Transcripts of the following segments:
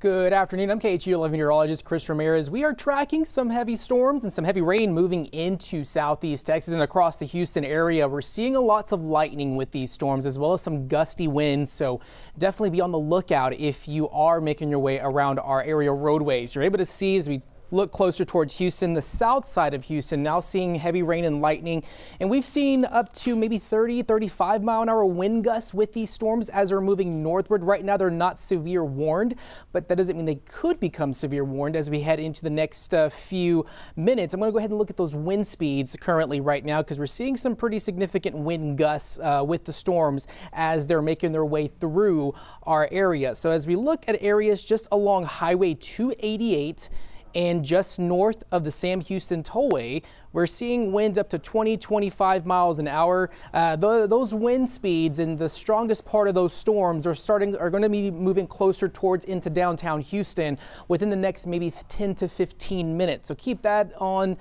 Good afternoon. I'm KHOU Meteorologist Chris Ramirez. We are tracking some heavy storms and some heavy rain moving into southeast Texas and across the Houston area. We're seeing lots of lightning with these storms as well as some gusty winds. So definitely be on the lookout if you are making your way around our area roadways. You're able to see as we look closer towards Houston, the south side of Houston, now seeing heavy rain and lightning. And we've seen up to maybe 35 mile an hour wind gusts with these storms as they're moving northward. Right now, they're not severe warned, but that doesn't mean they could become severe warned as we head into the next few minutes. I'm going to go ahead and look at those wind speeds currently right now because we're seeing some pretty significant wind gusts with the storms as they're making their way through our area. So as we look at areas just along Highway 288, and just north of the Sam Houston Tollway, we're seeing winds up to 25 miles an hour. Those wind speeds and the strongest part of those storms are going to be moving closer towards into downtown Houston within the next maybe 10 to 15 minutes. So keep that on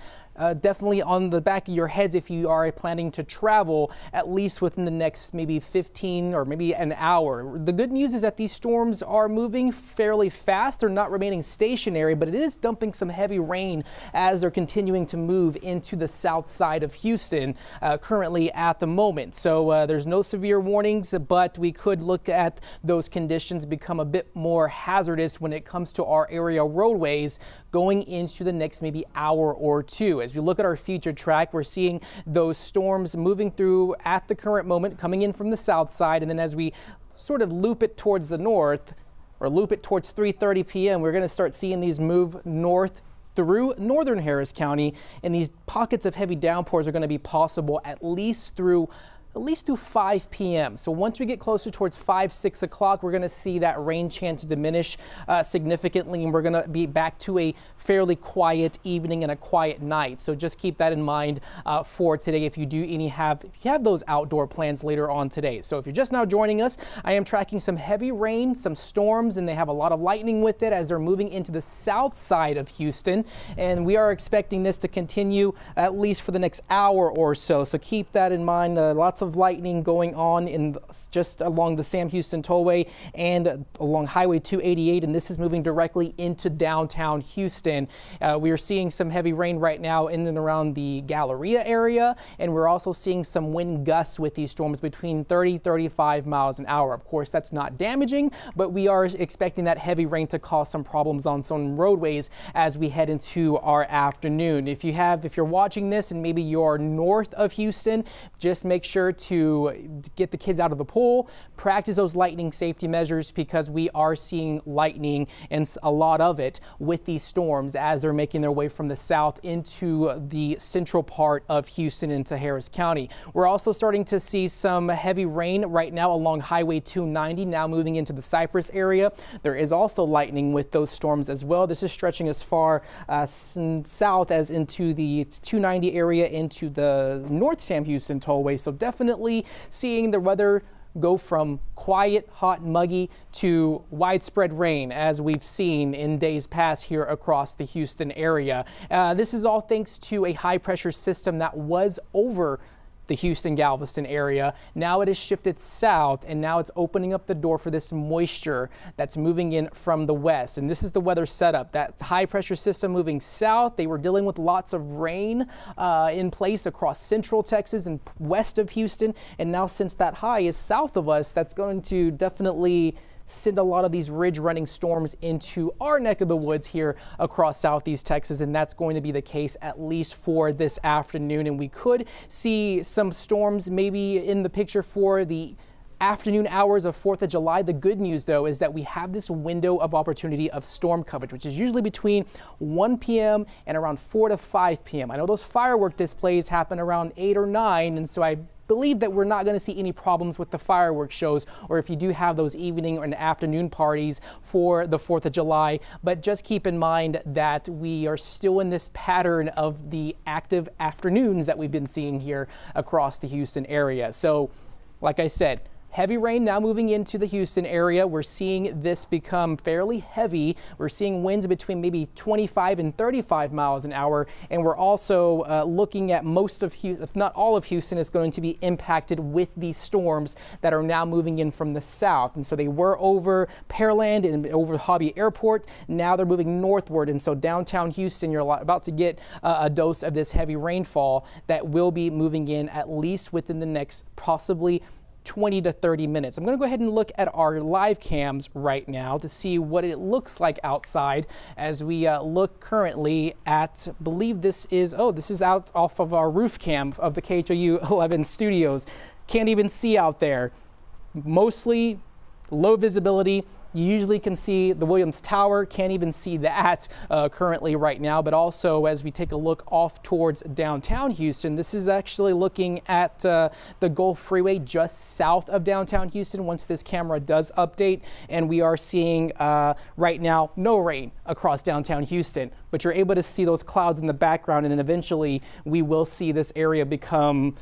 definitely on the back of your heads if you are planning to travel at least within the next maybe 15 or maybe an hour. The good news is that these storms are moving fairly fast. They're not remaining stationary, but it is dumping some heavy rain as they're continuing to move into the south side of Houston currently at the moment. So there's no severe warnings, but we could look at those conditions become a bit more hazardous when it comes to our area roadways going into the next maybe hour or two. As we look at our future track, we're seeing those storms moving through at the current moment, coming in from the south side. And then as we sort of loop it towards the north or loop it towards 3:30 p.m., we're going to start seeing these move north through northern Harris County. And these pockets of heavy downpours are going to be possible at least through 5 p.m. So once we get closer towards 6 o'clock, we're going to see that rain chance diminish significantly, and we're going to be back to a fairly quiet evening and a quiet night. So just keep that in mind for today if you have those outdoor plans later on today. So if you're just now joining us, I am tracking some heavy rain, some storms, and they have a lot of lightning with it as they're moving into the south side of Houston. And we are expecting this to continue at least for the next hour or so. So keep that in mind. Lots of lightning going on just along the Sam Houston Tollway and along Highway 288, and this is moving directly into downtown Houston. We are seeing some heavy rain right now in and around the Galleria area, and we're also seeing some wind gusts with these storms between 35 miles an hour. Of course, that's not damaging, but we are expecting that heavy rain to cause some problems on some roadways as we head into our afternoon. If you're watching this and maybe you're north of Houston, just make sure to get the kids out of the pool, practice those lightning safety measures because we are seeing lightning and a lot of it with these storms as they're making their way from the south into the central part of Houston into Harris County. We're also starting to see some heavy rain right now along Highway 290, now moving into the Cypress area. There is also lightning with those storms as well. This is stretching as far south as into the 290 area into the North Sam Houston Tollway. So definitely seeing the weather go from quiet, hot, muggy to widespread rain as we've seen in days past here across the Houston area. This is all thanks to a high pressure system that was over the Houston-Galveston area. Now it has shifted south, and now it's opening up the door for this moisture that's moving in from the west. And this is the weather setup. That high pressure system moving south, they were dealing with lots of rain in place across central Texas and west of Houston. And now since that high is south of us, that's going to definitely send a lot of these ridge running storms into our neck of the woods here across southeast Texas, and that's going to be the case at least for this afternoon. And we could see some storms maybe in the picture for the afternoon hours of 4th of July. The good news, though, is that we have this window of opportunity of storm coverage, which is usually between 1 p.m. and around 4 to 5 p.m. I know those firework displays happen around 8 or 9, and so I believe that we're not going to see any problems with the fireworks shows or if you do have those evening and afternoon parties for the 4th of July. But just keep in mind that we are still in this pattern of the active afternoons that we've been seeing here across the Houston area. So like I said, Heavy rain now moving into the Houston area. We're seeing this become fairly heavy. We're seeing winds between maybe 25 and 35 miles an hour. And we're also looking at most of Houston, if not all of Houston, is going to be impacted with these storms that are now moving in from the south. And so they were over Pearland and over Hobby Airport. Now they're moving northward. And so downtown Houston, you're about to get a dose of this heavy rainfall that will be moving in at least within the next possibly 20 to 30 minutes. I'm going to go ahead and look at our live cams right now to see what it looks like outside as we look currently at, I believe this is out off of our roof cam of the KHOU 11 studios. Can't even see out there. Mostly low visibility. You usually can see the Williams Tower, can't even see that currently right now, but also as we take a look off towards downtown Houston, this is actually looking at the Gulf Freeway just south of downtown Houston once this camera does update, and we are seeing right now no rain across downtown Houston, but you're able to see those clouds in the background, and then eventually we will see this area become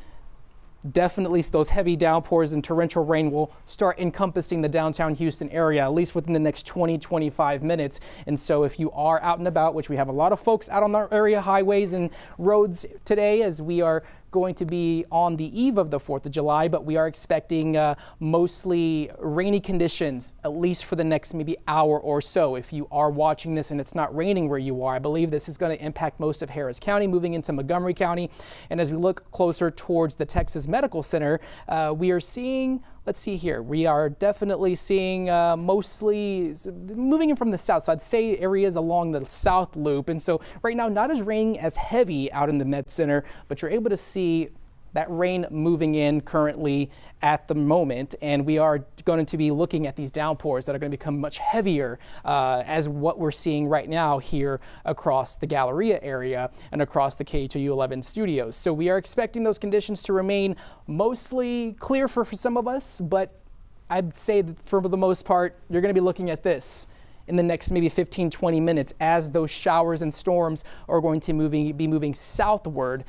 definitely those heavy downpours and torrential rain will start encompassing the downtown Houston area, at least within the next 20-25 minutes. And so if you are out and about, which we have a lot of folks out on our area highways and roads today, as we are going to be on the eve of the 4th of July, but we are expecting mostly rainy conditions, at least for the next maybe hour or so. If you are watching this and it's not raining where you are, I believe this is going to impact most of Harris County, moving into Montgomery County. And as we look closer towards the Texas Medical Center, we are seeing, let's see here, we are definitely seeing mostly moving in from the south. So I'd say areas along the south loop. And so right now, not as raining as heavy out in the Med Center, but you're able to see that rain moving in currently at the moment. And we are going to be looking at these downpours that are going to become much heavier as what we're seeing right now here across the Galleria area and across the KHOU 11 studios. So we are expecting those conditions to remain mostly clear for some of us, but I'd say that for the most part, you're going to be looking at this in the next maybe 15-20 minutes as those showers and storms are going to be moving southward,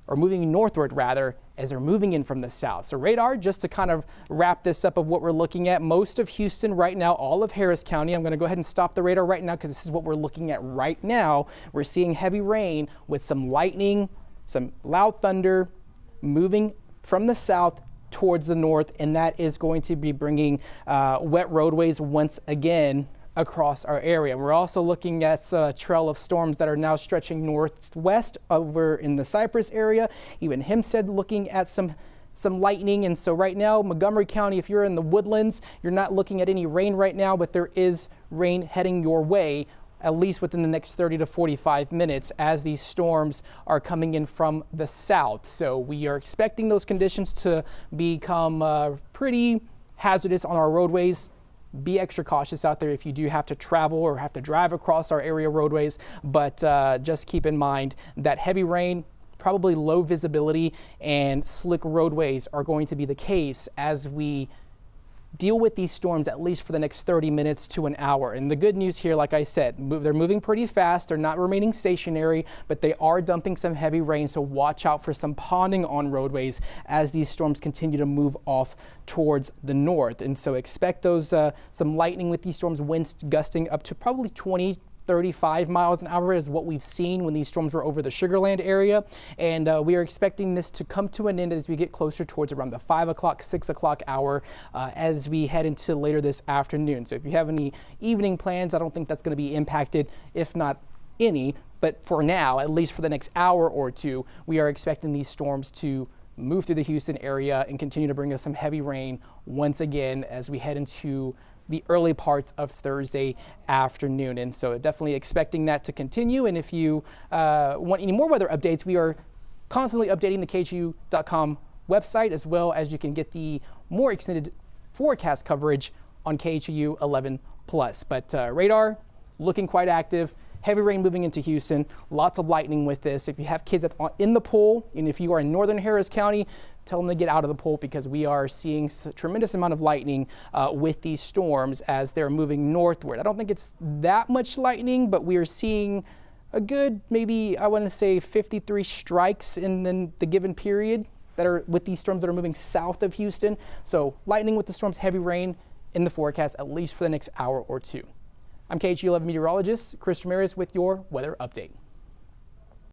or moving northward rather, as they're moving in from the south. So radar, just to kind of wrap this up of what we're looking at, most of Houston right now, all of Harris County. I'm going to go ahead and stop the radar right now because this is what we're looking at right now. We're seeing heavy rain with some lightning, some loud thunder moving from the south towards the north, and that is going to be bringing wet roadways once again across our area. We're also looking at a trail of storms that are now stretching northwest over in the Cypress area. Even Hempstead looking at some lightning. And so right now, Montgomery County, if you're in the Woodlands, you're not looking at any rain right now, but there is rain heading your way, at least within the next 30 to 45 minutes as these storms are coming in from the south. So we are expecting those conditions to become pretty hazardous on our roadways. Be extra cautious out there if you do have to travel or have to drive across our area roadways, but just keep in mind that heavy rain, probably low visibility, and slick roadways are going to be the case as we deal with these storms at least for the next 30 minutes to an hour. And the good news here, like I said, they're moving pretty fast. They're not remaining stationary, but they are dumping some heavy rain. So watch out for some ponding on roadways as these storms continue to move off towards the north. And so expect those some lightning with these storms, winds gusting up to probably 20-35 miles an hour is what we've seen when these storms were over the Sugar Land area. And we are expecting this to come to an end as we get closer towards around the 5 o'clock, 6 o'clock hour as we head into later this afternoon. So if you have any evening plans, I don't think that's going to be impacted, if not any. But for now, at least for the next hour or two, we are expecting these storms to move through the Houston area and continue to bring us some heavy rain once again as we head into the early parts of Thursday afternoon. And so definitely expecting that to continue. And if you want any more weather updates, we are constantly updating the KHOU.com website, as well as you can get the more extended forecast coverage on KHOU 11 Plus. But radar looking quite active. Heavy rain moving into Houston, lots of lightning with this. If you have kids in the pool, and if you are in northern Harris County, tell them to get out of the pool because we are seeing a tremendous amount of lightning with these storms as they're moving northward. I don't think it's that much lightning, but we are seeing a good, maybe I want to say 53 strikes in the given period that are with these storms that are moving south of Houston. So lightning with the storms, heavy rain in the forecast, at least for the next hour or two. I'm KHOU 11 meteorologist Chris Ramirez with your weather update.